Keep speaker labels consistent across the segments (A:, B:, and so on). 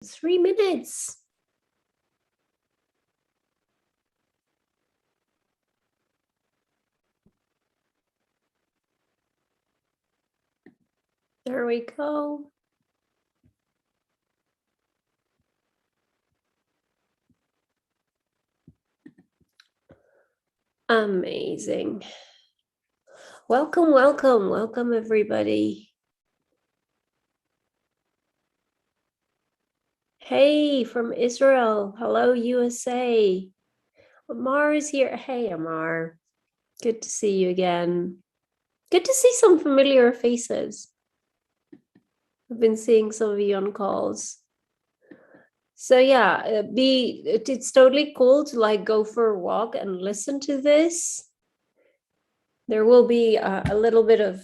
A: 3 minutes. There we go. Amazing. Welcome, welcome, welcome everybody. Hey, from Israel. Hello, USA. Amar is here. Hey, Amar. Good to see you again. Good to see some familiar faces. I've been seeing some of you on calls. So yeah, it's totally cool to like go for a walk and listen to this. There will be a little bit of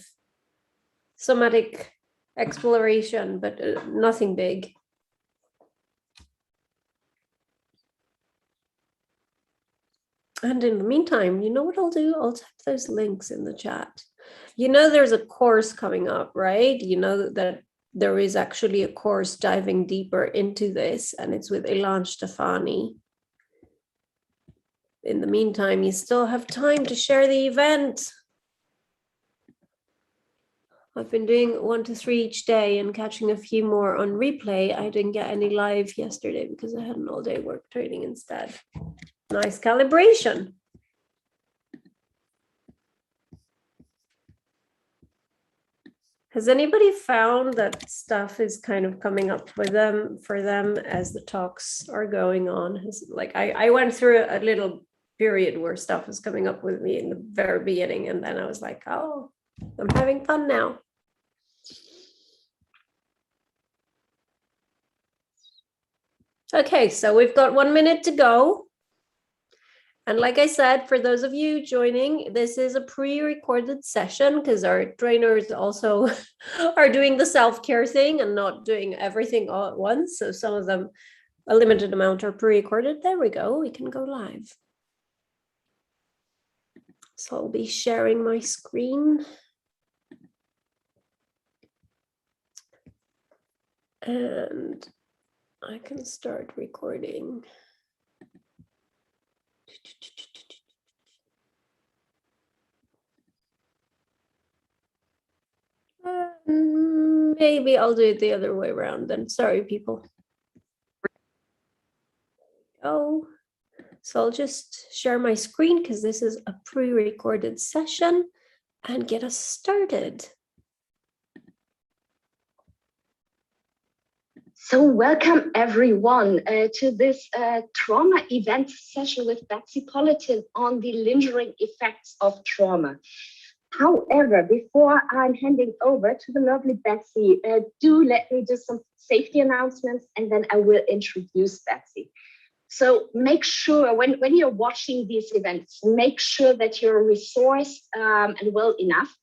A: somatic exploration, but nothing big. And in the meantime, you know what I'll do? I'll type those links in the chat. You know, there's a course coming up, right? You know that there is actually a course diving deeper into this, and it's with Ilan Stefani. In the meantime, you still have time to share the event. I've been doing 1 to 3 each day and catching a few more on replay. I didn't get any live yesterday because I had an all-day work training instead. Nice calibration. Has anybody found that stuff is kind of coming up for them as the talks are going on? I went through a little period where stuff was coming up with me in the very beginning, and then I was like, oh, I'm having fun now. Okay, so we've got 1 minute to go. And like I said, for those of you joining, this is a pre-recorded session because our trainers also are doing the self-care thing and not doing everything all at once. So some of them, a limited amount, are pre-recorded. There we go. We can go live. So I'll be sharing my screen. And I can start recording. Maybe I'll do it the other way around then. Sorry, people. Oh, so I'll just share my screen because this is a pre-recorded session and get us started.
B: So welcome everyone to this trauma event session with Betsy Polatin on the lingering effects of trauma. However, before I'm handing over to the lovely Betsy, do let me do some safety announcements and then I will introduce Betsy. So make sure when you're watching these events, make sure that you're resourced and well enough.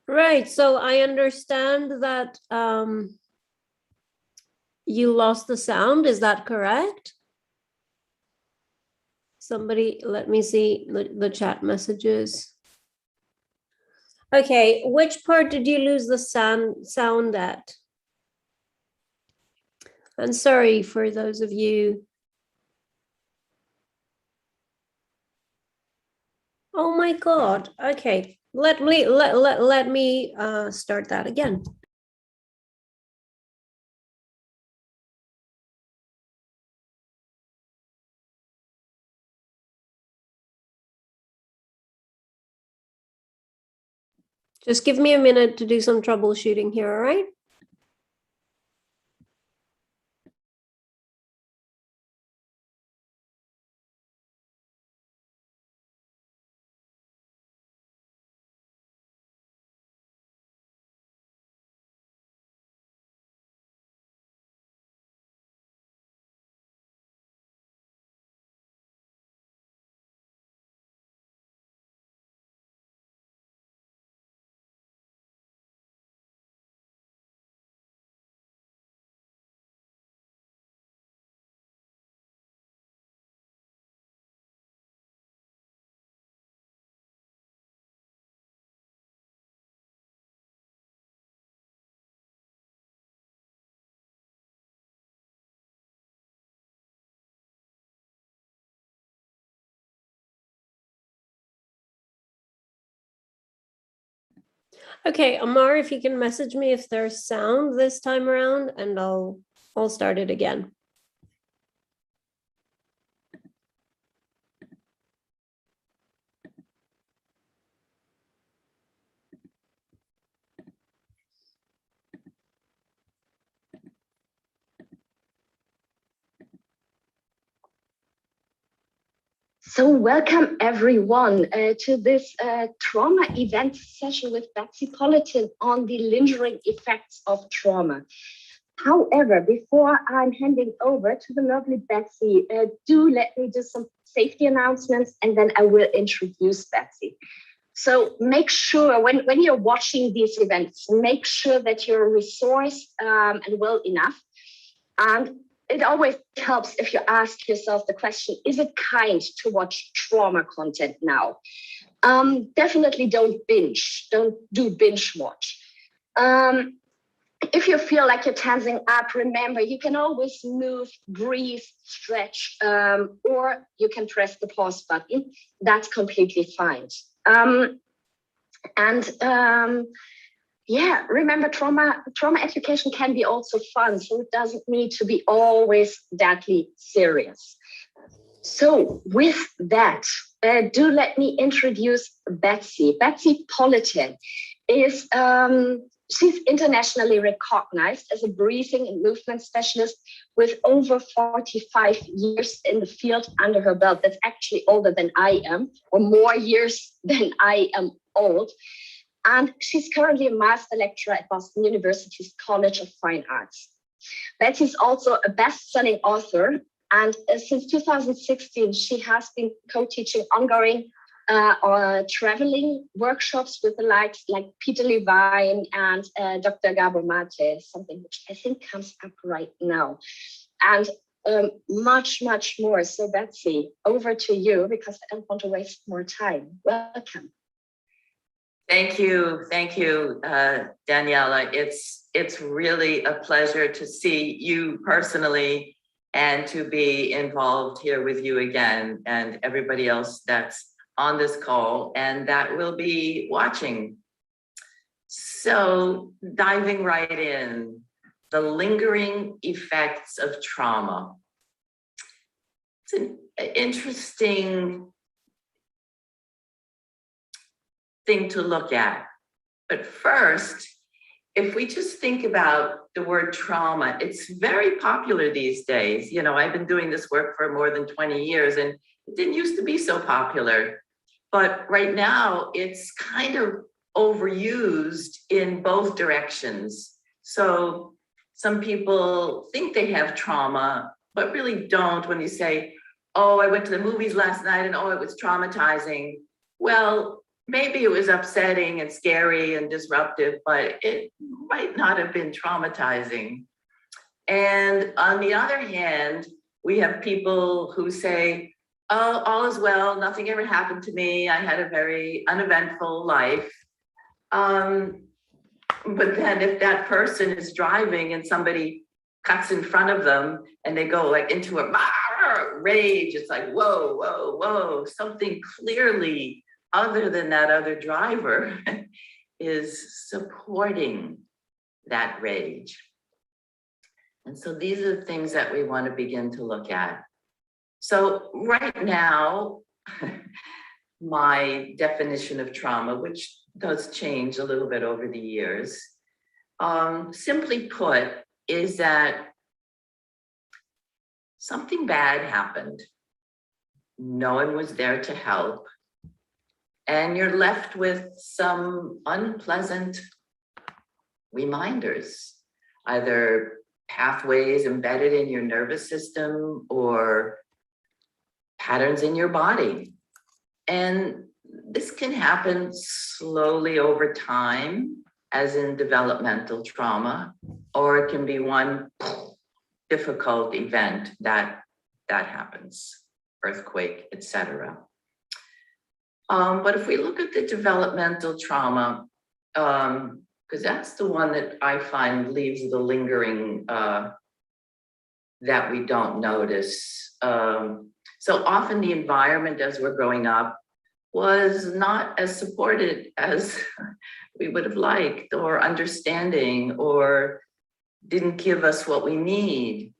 A: Right. So I understand that you lost the sound. Is that correct? Somebody, let me see the chat messages. Okay, which part did you lose the sound at? And sorry for those of you. Oh my God. Okay, let me start that again. Just give me a minute to do some troubleshooting here, all right? Okay, Amar, if you can message me if there's sound this time around, and I'll start it again.
B: So welcome everyone to this trauma event session with Betsy Polatin on the lingering effects of trauma. However, before I'm handing over to the lovely Betsy, do let me do some safety announcements and then I will introduce Betsy. So make sure when you're watching these events, make sure that you're resourced and well enough. And it always helps if you ask yourself the question, is it kind to watch trauma content now? Definitely don't binge, don't do binge watch. If you feel like you're tensing up, remember, you can always move, breathe, stretch, or you can press the pause button. That's completely fine. Yeah, remember, trauma education can be also fun, so it doesn't need to be always deadly serious. So with that, do let me introduce Betsy. Betsy Polatin is she's internationally recognized as a breathing and movement specialist with over 45 years in the field under her belt. That's actually older than I am, or more years than I am old. And she's currently a master lecturer at Boston University's College of Fine Arts. Betsy is also a best-selling author, and since 2016, she has been co-teaching ongoing traveling workshops with the likes like Peter Levine and Dr. Gabor Mate, something which I think comes up right now, and much, much more. So Betsy, over to you, because I don't want to waste more time. Welcome.
C: Thank you, Daniela. It's really a pleasure to see you personally and to be involved here with you again and everybody else that's on this call and that will be watching. So diving right in, the lingering effects of trauma. It's an interesting thing to look at. But first, if we just think about the word trauma, it's very popular these days. You know, I've been doing this work for more than 20 years and it didn't used to be so popular. But right now it's kind of overused in both directions. So some people think they have trauma, but really don't when you say, oh, I went to the movies last night and oh, it was traumatizing. Well, maybe it was upsetting and scary and disruptive, but it might not have been traumatizing. And on the other hand, we have people who say, oh, all is well, nothing ever happened to me. I had a very uneventful life. But then if that person is driving and somebody cuts in front of them and they go like into a rage, it's like, whoa, whoa, whoa, something clearly other than that other driver is supporting that rage. And so these are the things that we want to begin to look at. So right now, my definition of trauma, which does change a little bit over the years, simply put, is that something bad happened. No one was there to help. And you're left with some unpleasant reminders, either pathways embedded in your nervous system or patterns in your body. And this can happen slowly over time, as in developmental trauma, or it can be one difficult event that happens, earthquake, etc. But if we look at the developmental trauma, because that's the one that I find leaves the lingering that we don't notice. So often the environment as we're growing up was not as supported as we would have liked, or understanding, or didn't give us what we need.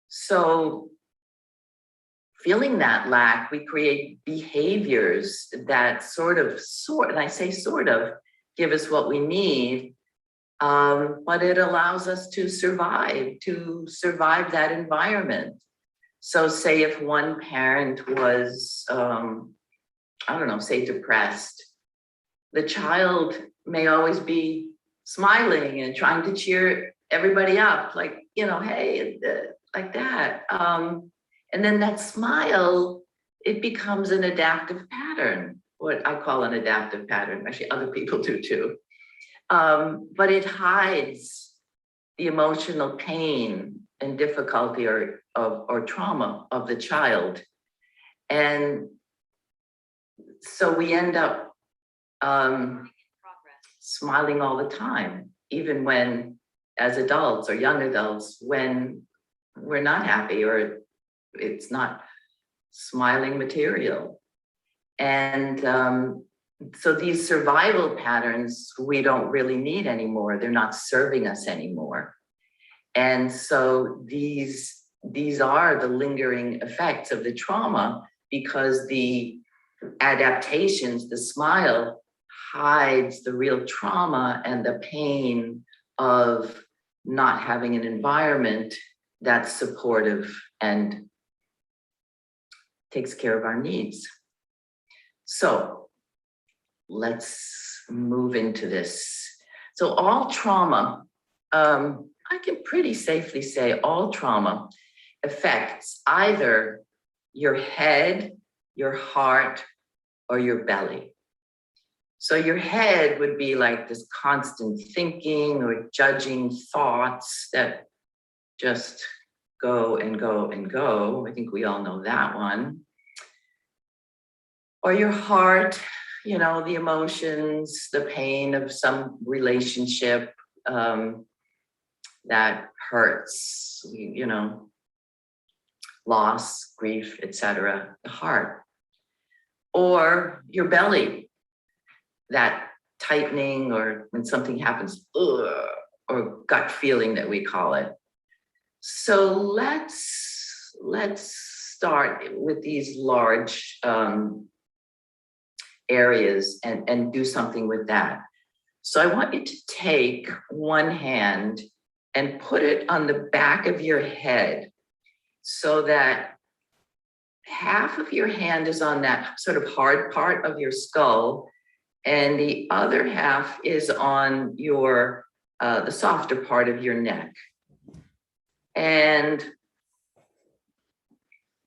C: So feeling that lack, we create behaviors that and I say sort of, give us what we need, but it allows us to survive that environment. So say if one parent was, I don't know, say depressed, the child may always be smiling and trying to cheer everybody up, like, you know, hey, like that. And then that smile, it becomes an adaptive pattern, what I call an adaptive pattern. Actually, other people do too. But it hides the emotional pain and difficulty or trauma of the child. And so we end up smiling all the time, even when, as adults or young adults, when we're not happy or it's not smiling material. And so these survival patterns, we don't really need anymore. They're not serving us anymore. And so these are the lingering effects of the trauma, because the adaptations, the smile, hides the real trauma and the pain of not having an environment that's supportive and takes care of our needs. So let's move into this. So all trauma, I can pretty safely say all trauma affects either your head, your heart, or your belly. So your head would be like this constant thinking or judging thoughts that just go and go and go. I think we all know that one. Or your heart, you know, the emotions, the pain of some relationship that hurts, you know, loss, grief, etc. The heart. Or your belly, that tightening, or when something happens, ugh, or gut feeling that we call it. So let's start with these large areas and do something with that. So I want you to take one hand and put it on the back of your head so that half of your hand is on that sort of hard part of your skull, and the other half is on your the softer part of your neck. And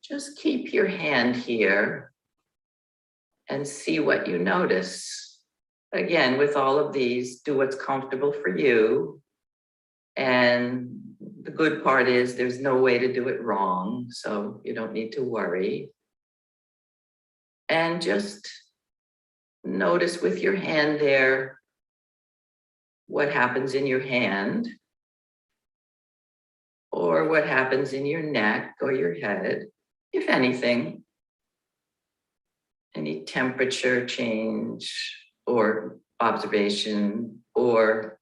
C: just keep your hand here and see what you notice. Again, with all of these, do what's comfortable for you. And the good part is there's no way to do it wrong, so you don't need to worry. And just notice with your hand there what happens in your hand, or what happens in your neck or your head, if anything. Any temperature change or observation, or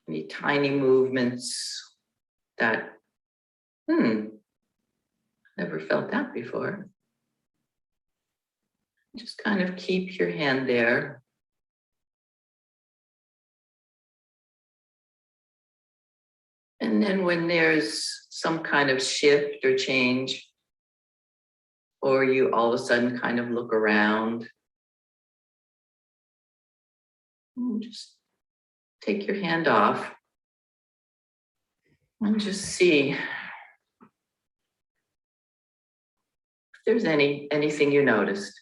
C: any tiny movements that, never felt that before. Just kind of keep your hand there. And then when there's some kind of shift or change, or you all of a sudden kind of look around, just take your hand off and just see if there's anything you noticed.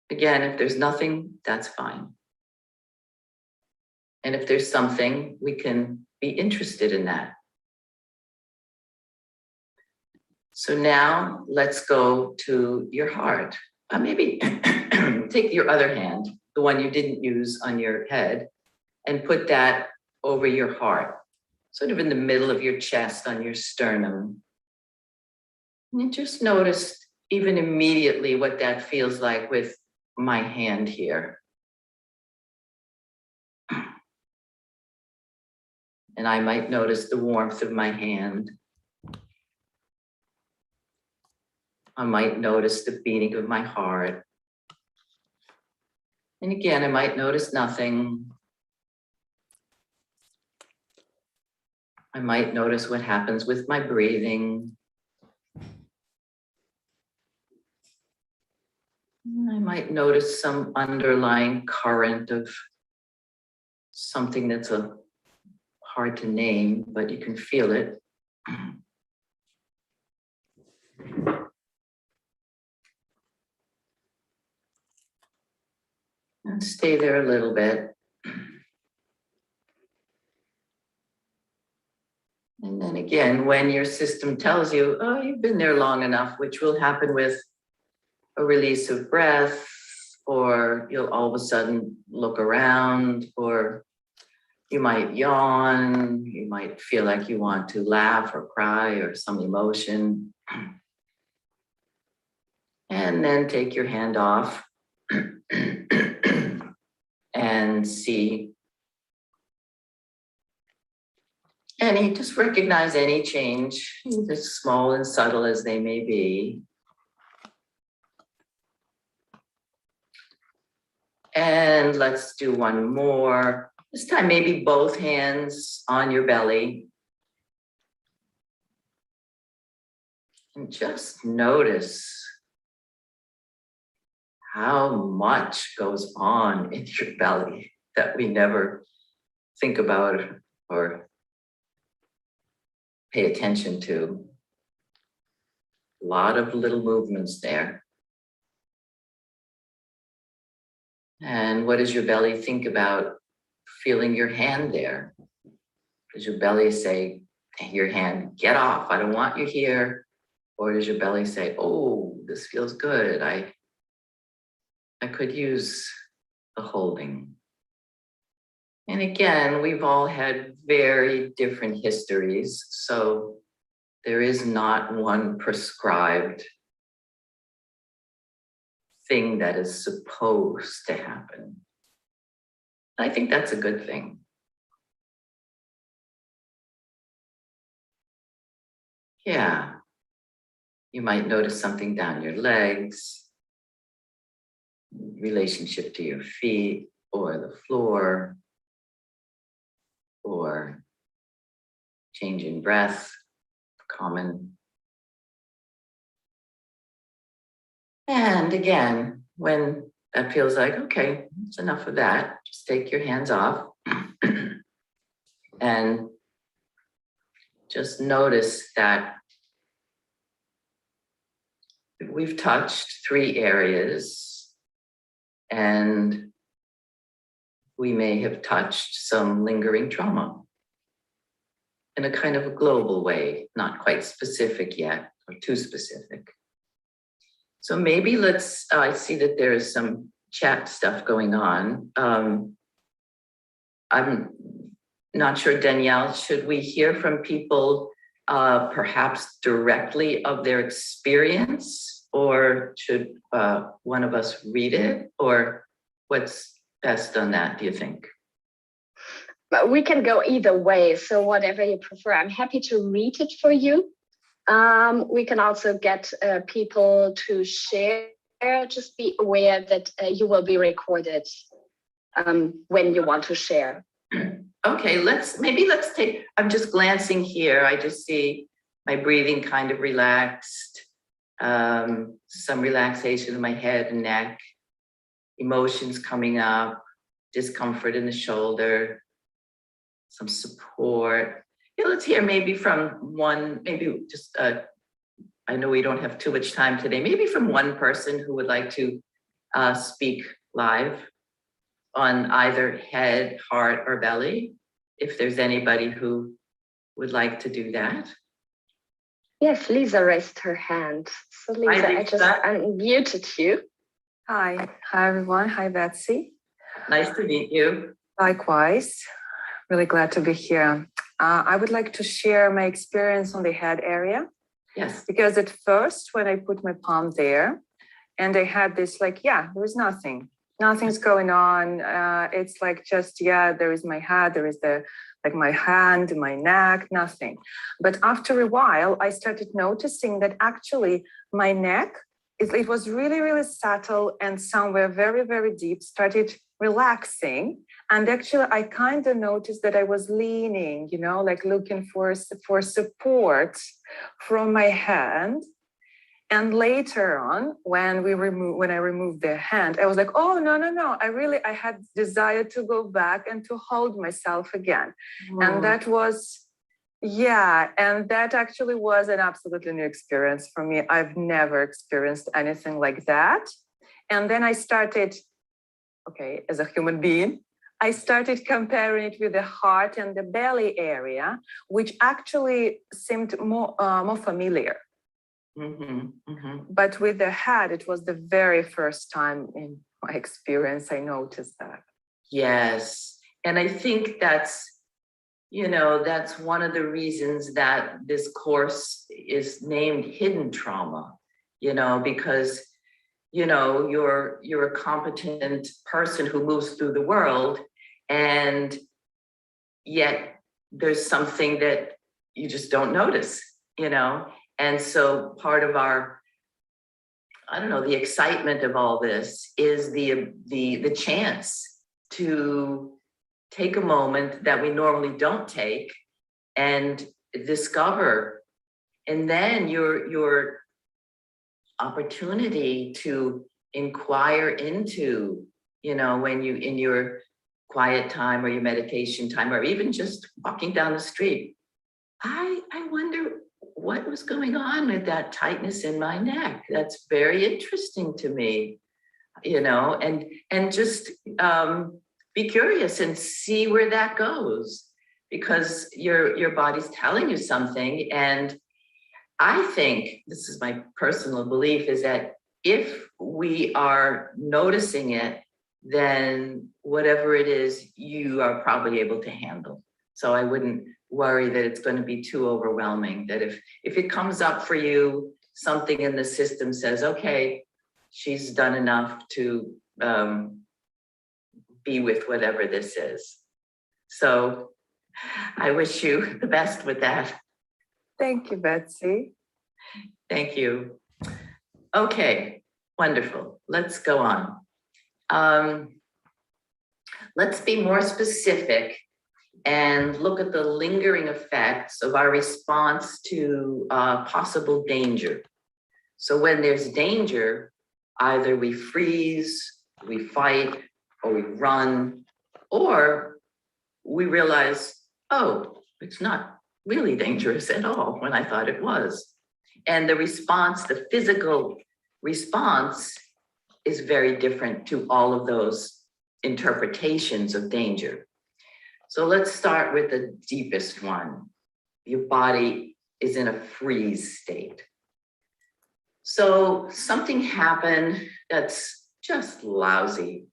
C: Again, if there's nothing, that's fine. And if there's something, we can be interested in that. So now let's go to your heart. Maybe take your other hand, the one you didn't use on your head, and put that over your heart, sort of in the middle of your chest, on your sternum. And just notice even immediately what that feels like with my hand here. And I might notice the warmth of my hand. I might notice the beating of my heart. And again, I might notice nothing. I might notice what happens with my breathing. I might notice some underlying current of something that's hard to name, but you can feel it. And stay there a little bit. And then again, when your system tells you, oh, you've been there long enough, which will happen with a release of breath, or you'll all of a sudden look around, or you might yawn, you might feel like you want to laugh or cry or some emotion. And then take your hand off and see just recognize any change, as small and subtle as they may be. And let's do one more. This time, maybe both hands on your belly. And just notice how much goes on in your belly that we never think about or pay attention to. A lot of little movements there. And what does your belly think about feeling your hand there? Does your belly say, your hand, get off, I don't want you here? Or does your belly say, oh, this feels good, I could use the holding? And again, we've all had very different histories, so there is not one prescribed thing that is supposed to happen. I think that's a good thing. Yeah. You might notice something down your legs, relationship to your feet or the floor, or change in breath, common. And again, when that feels like, okay, it's enough of that, just take your hands off and just notice that we've touched 3 areas. And we may have touched some lingering trauma in a kind of a global way, not quite specific yet, or too specific. So maybe let's, I see that there is some chat stuff going on. I'm not sure, Danielle, should we hear from people perhaps directly of their experience, or should one of us read it, or what's best on that, do you think?
B: But we can go either way, so whatever you prefer. I'm happy to read it for you. We can also get people to share. Just be aware that you will be recorded when you want to share.
C: Okay, let's take, I'm just glancing here. I just see my breathing kind of relaxed, some relaxation in my head and neck, emotions coming up, discomfort in the shoulder, some support. Yeah, let's hear maybe from one, maybe just, I know we don't have too much time today, maybe from one person who would like to speak live on either head, heart, or belly, if there's anybody who would like to do that.
B: Yes, Lisa raised her hand. So Lisa, I just unmuted you.
D: Hi everyone. Hi, Betsy.
C: Nice to meet you.
D: Likewise, really glad to be here. I would like to share my experience on the head area.
C: Yes.
D: Because at first, when I put my palm there, and I had this like, yeah, there is nothing's going on. It's like just, yeah, there is my head, there is my hand, my neck, nothing. But after a while, I started noticing that actually my neck, it was really, really subtle, and somewhere very, very deep started relaxing. And actually, I kind of noticed that I was leaning, like looking for support from my hand. And later on, when I removed the hand, I was like, oh, no. I had desire to go back and to hold myself again. And that was, and that actually was an absolutely new experience for me. I've never experienced anything like that. And then I started, as a human being, I started comparing it with the heart and the belly area, which actually seemed more familiar.
C: Mm-hmm, mm-hmm.
D: But with the head, it was the very first time in my experience I noticed that.
C: Yes. And I think that's one of the reasons that this course is named Hidden Trauma, because, you're a competent person who moves through the world, and yet there's something that you just don't notice, And so part of our, the excitement of all this is the chance to take a moment that we normally don't take and discover, and then your opportunity to inquire into, when you, in your quiet time or your meditation time, or even just walking down the street, I wonder what was going on with that tightness in my neck. That's very interesting to me, and just be curious and see where that goes, because your body's telling you something. And I think, this is my personal belief, is that if we are noticing it, then whatever it is, you are probably able to handle. So I wouldn't worry that it's going to be too overwhelming, that if it comes up for you, something in the system says, okay, she's done enough to be with whatever this is. So I wish you the best with that.
D: Thank you, Betsy.
C: Thank you. Okay, wonderful. Let's go on. Let's be more specific and look at the lingering effects of our response to possible danger. So when there's danger, either we freeze, we fight, or we run, or we realize, oh, it's not really dangerous at all when I thought it was. And the response, the physical response, is very different to all of those interpretations of danger. So let's start with the deepest one. Your body is in a freeze state. So something happened that's just lousy.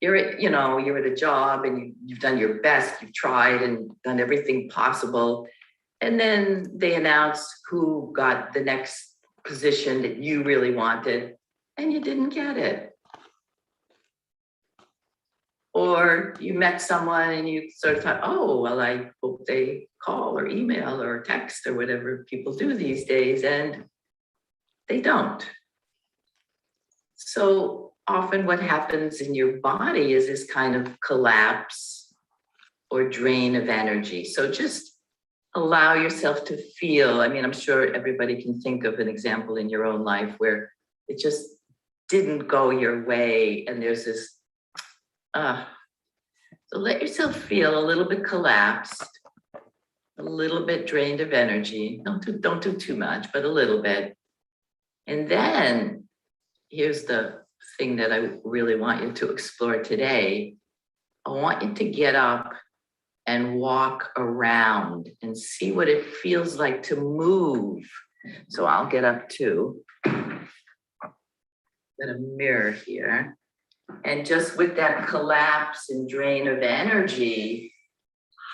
C: You're at a job and you've done your best, you've tried and done everything possible. And then they announce who got the next position that you really wanted, and you didn't get it. Or you met someone and you sort of thought, oh, well, I hope they call or email or text or whatever people do these days, and they don't. So often what happens in your body is this kind of collapse or drain of energy. So just allow yourself to feel. I mean, I'm sure everybody can think of an example in your own life where it just didn't go your way, and there's this, so let yourself feel a little bit collapsed, a little bit drained of energy. Don't do too much, but a little bit. And then here's the thing that I really want you to explore today. I want you to get up and walk around and see what it feels like to move. So I'll get up too. Got a mirror here. And just with that collapse and drain of energy,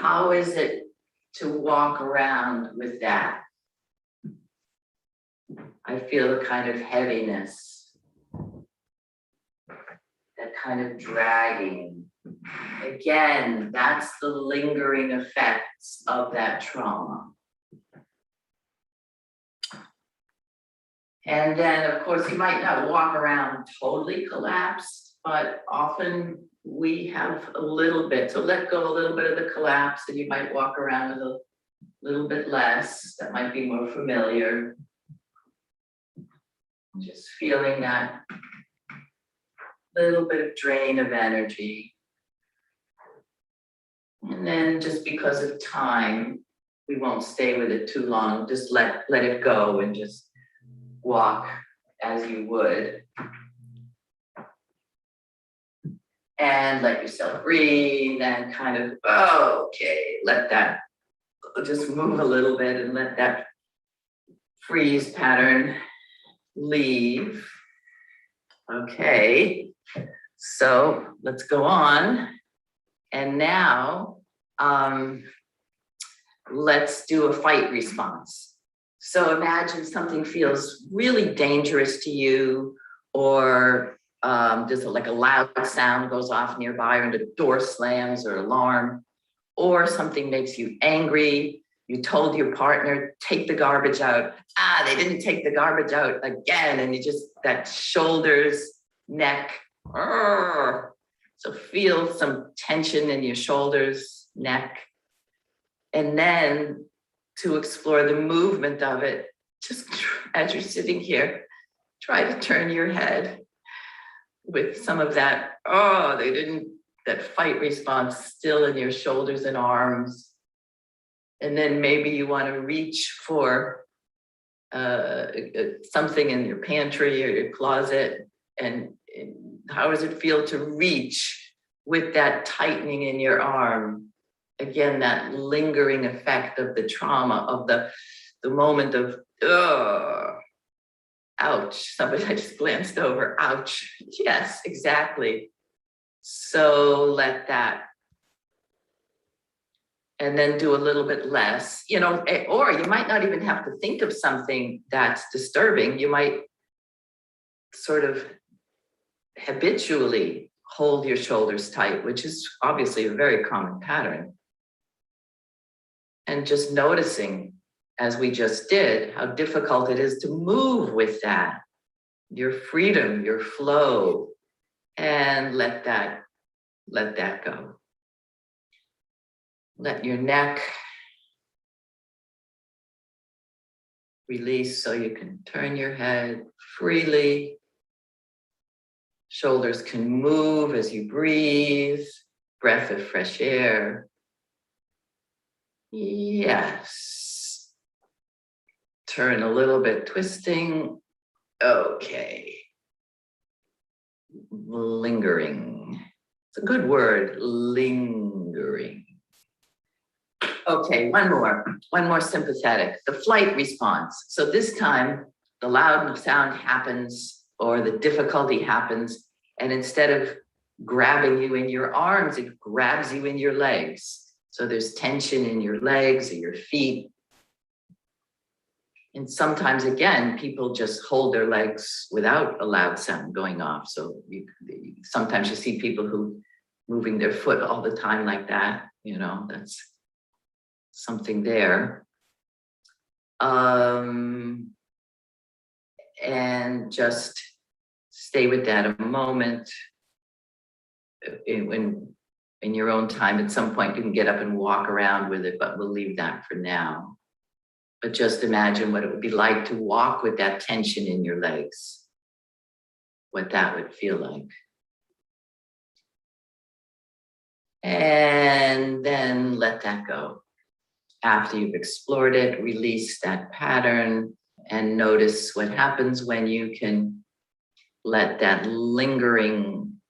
C: how is it to walk around with that? I feel a kind of heaviness, that kind of dragging. Again, that's the lingering effects of that trauma. And then, of course, you might not walk around totally collapsed, but often we have a little bit. So let go a little bit of the collapse, and you might walk around with a little bit less. That might be more familiar. Just feeling that little bit of drain of energy. And then just because of time, we won't stay with it too long. Just let it go and just walk as you would. And let yourself breathe and kind of, okay, let that just move a little bit and let that freeze pattern leave. Okay, so let's go on. And now let's do a fight response. So imagine something feels really dangerous to you, or just like a loud sound goes off nearby, or the door slams or alarm, or something makes you angry. You told your partner, take the garbage out. They didn't take the garbage out again. And you just, that shoulders, neck. So feel some tension in your shoulders, neck. And then to explore the movement of it, just as you're sitting here, try to turn your head with some of that, that fight response still in your shoulders and arms. And then maybe you want to reach for something in your pantry or your closet. And how does it feel to reach with that tightening in your arm? Again, that lingering effect of the trauma, of the moment of, ouch. Somebody I just glanced over, ouch. Yes, exactly. So let that. And then do a little bit less, or you might not even have to think of something that's disturbing. You might sort of habitually hold your shoulders tight, which is obviously a very common pattern. And just noticing, as we just did, how difficult it is to move with that, your freedom, your flow, and let that go. Let your neck release so you can turn your head freely. Shoulders can move as you breathe. Breath of fresh air. Yes. Turn a little bit, twisting. Okay. lingering. It's a good word, lingering. Okay, one more sympathetic, the flight response. So this time the loud sound happens or the difficulty happens, and instead of grabbing you in your arms, it grabs you in your legs. So there's tension in your legs or your feet. And sometimes, again, people just hold their legs without a loud sound going off. So sometimes you see people who moving their foot all the time like that, you know, that's something there. And just stay with that a moment. In your own time, at some point you can get up and walk around with it, but we'll leave that for now. But just imagine what it would be like to walk with that tension in your legs, what that would feel like. And then let that go. After you've explored it, release that pattern and notice what happens when you can let that lingering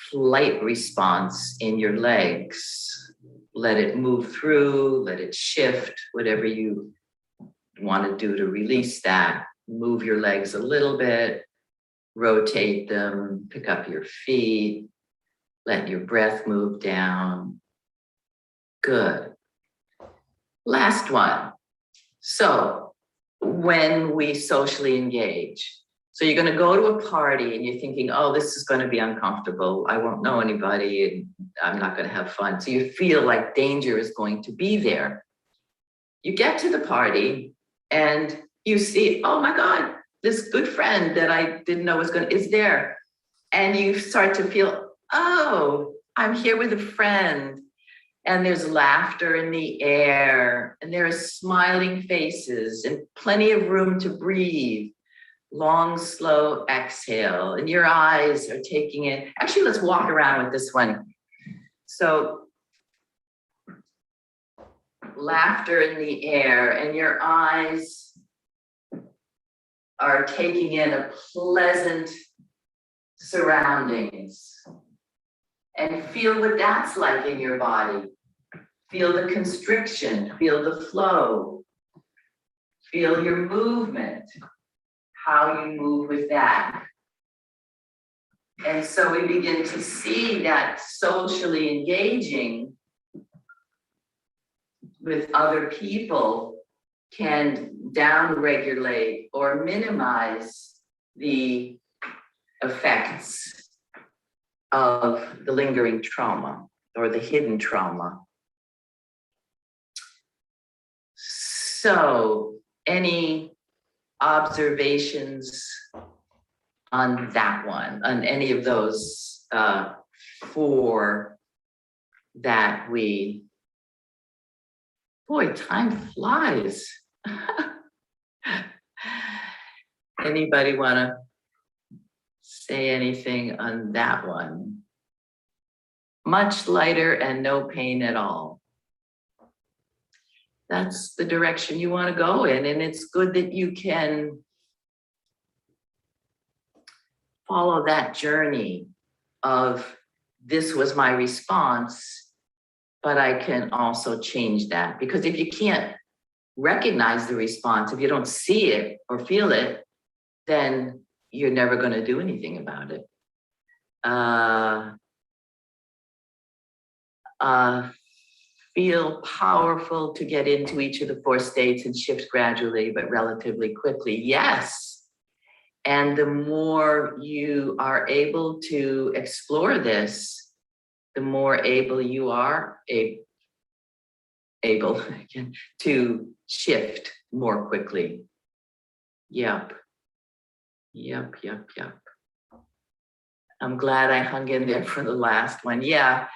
C: flight response in your legs, let it move through, let it shift, whatever you want to do to release that. Move your legs a little bit, rotate them, pick up your feet, let your breath move down. Good. Last one. So when we socially engage, so you're going to go to a party and you're thinking, oh, this is going to be uncomfortable. I won't know anybody and I'm not going to have fun. So you feel like danger is going to be there. You get to the party and you see, oh my God, this good friend that I didn't know is there. And you start to feel, oh, I'm here with a friend. And there's laughter in the air and there are smiling faces and plenty of room to breathe. Long, slow exhale, and your eyes are taking in. Actually, let's walk around with this one. So, laughter in the air, and your eyes are taking in a pleasant surroundings. And feel what that's like in your body. Feel the constriction, feel the flow, feel your movement. How you move with that. And so we begin to see that socially engaging with other people can downregulate or minimize the effects of the lingering trauma or the hidden trauma. So, any observations on that one, on any of those four that we, boy, time flies. Anybody want to say anything on that one? Much lighter and no pain at all. That's the direction you want to go in, and it's good that you can follow that journey of this was my response, but I can also change that. Because if you can't recognize the response, if you don't see it or feel it, then you're never going to do anything about it. Feel powerful to get into each of the four states and shift gradually, but relatively quickly. Yes. And the more you are able to explore this, the more able you are able again, to shift more quickly. Yep. I'm glad I hung in there for the last one. Yeah.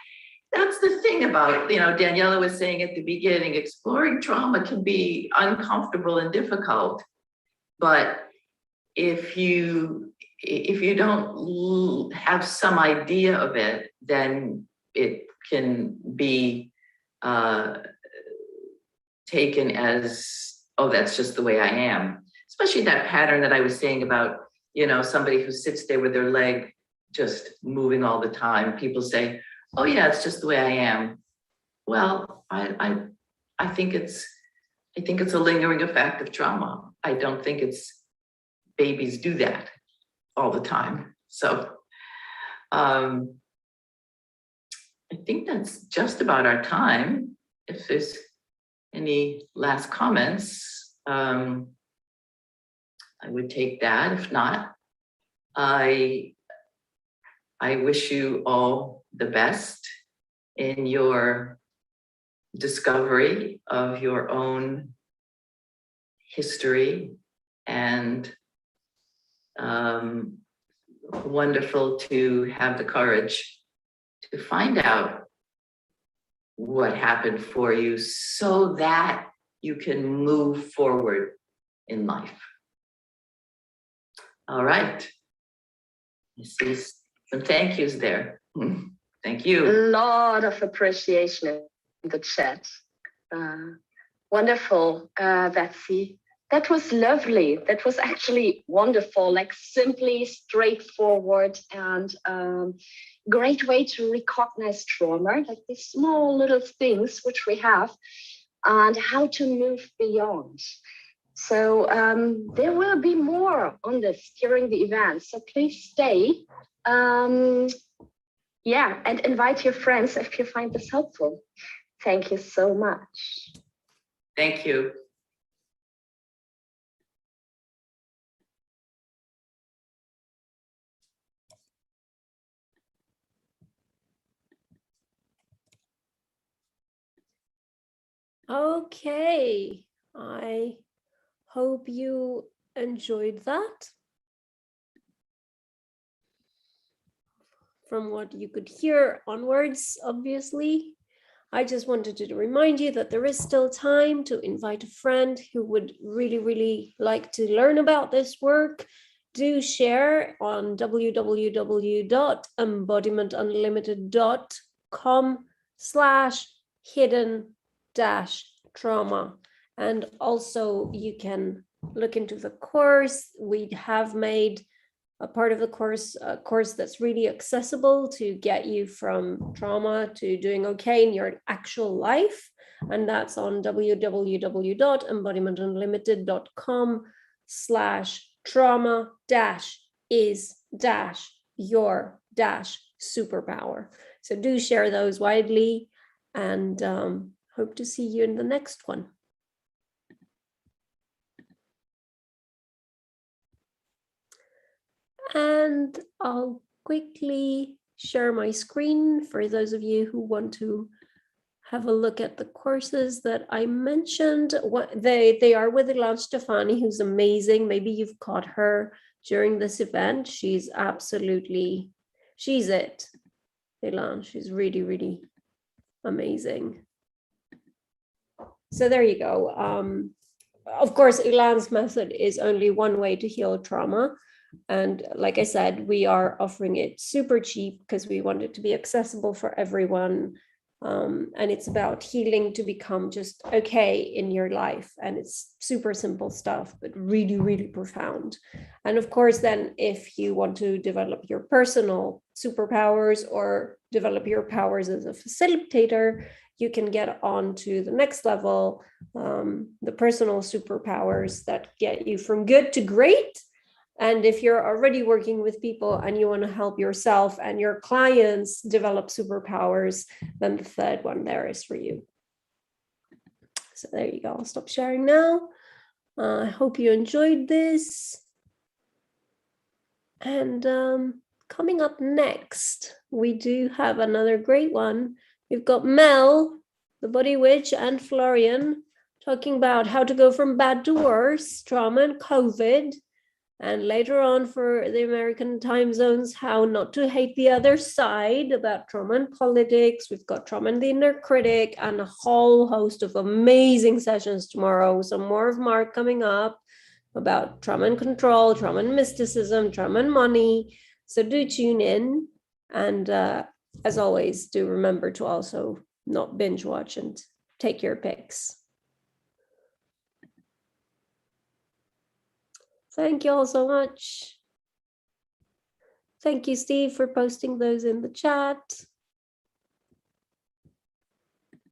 C: That's the thing about, Daniela was saying at the beginning, exploring trauma can be uncomfortable and difficult. But if you don't have some idea of it, then it can be taken as, oh, that's just the way I am. Especially that pattern that I was saying about, somebody who sits there with their leg just moving all the time. People say, oh yeah, it's just the way I am. Well, I think it's a lingering effect of trauma. I don't think it's babies do that all the time. So I think that's just about our time. If there's any last comments, I would take that. If not, I wish you all the best in your discovery of your own history, and wonderful to have the courage to find out what happened for you so that you can move forward in life. All right. I see some thank yous there. Thank you.
B: A lot of appreciation in the chat. Wonderful, Betsy. That was lovely. That was actually wonderful, like simply straightforward, and great way to recognize trauma, like these small little things which we have, and how to move beyond. So there will be more on this during the event. So please stay. Yeah, and invite your friends if you find this helpful. Thank you so much.
C: Thank you.
A: Okay, I hope you enjoyed that. From what you could hear onwards, obviously. I just wanted to remind you that there is still time to invite a friend who would really, really like to learn about this work. Do share on www.embodimentunlimited.com/hidden-trauma. And also you can look into the course. We have made a part of the course, a course that's really accessible to get you from trauma to doing okay in your actual life. And that's on www.embodimentunlimited.com/trauma-is-your-superpower. So do share those widely, and hope to see you in the next one. And I'll quickly share my screen for those of you who want to have a look at the courses that I mentioned. They are with Ilan Stefani, who's amazing. Maybe you've caught her during this event. She's it. Ilan, she's really, really amazing. So there you go. Of course, Ilan's method is only one way to heal trauma. And like I said, we are offering it super cheap because we want it to be accessible for everyone. And it's about healing to become just okay in your life. And it's super simple stuff, but really, really profound. And of course, then if you want to develop your personal superpowers or develop your powers as a facilitator, you can get on to the next level, the personal superpowers that get you from good to great. And if you're already working with people and you want to help yourself and your clients develop superpowers, then the third one there is for you. So there you go. I'll stop sharing now. I hope you enjoyed this. And coming up next, we do have another great one. We've got Mel, the Body Witch, and Florian talking about how to go from bad to worse, trauma and COVID. And later on, for the American time zones, how not to hate the other side, about trauma and politics. We've got trauma and the inner critic, and a whole host of amazing sessions tomorrow. Some more of Mark coming up about trauma and control, trauma and mysticism, trauma and money. So do tune in. And as always, do remember to also not binge watch and take your picks. Thank you all so much. Thank you, Steve, for posting those in the chat.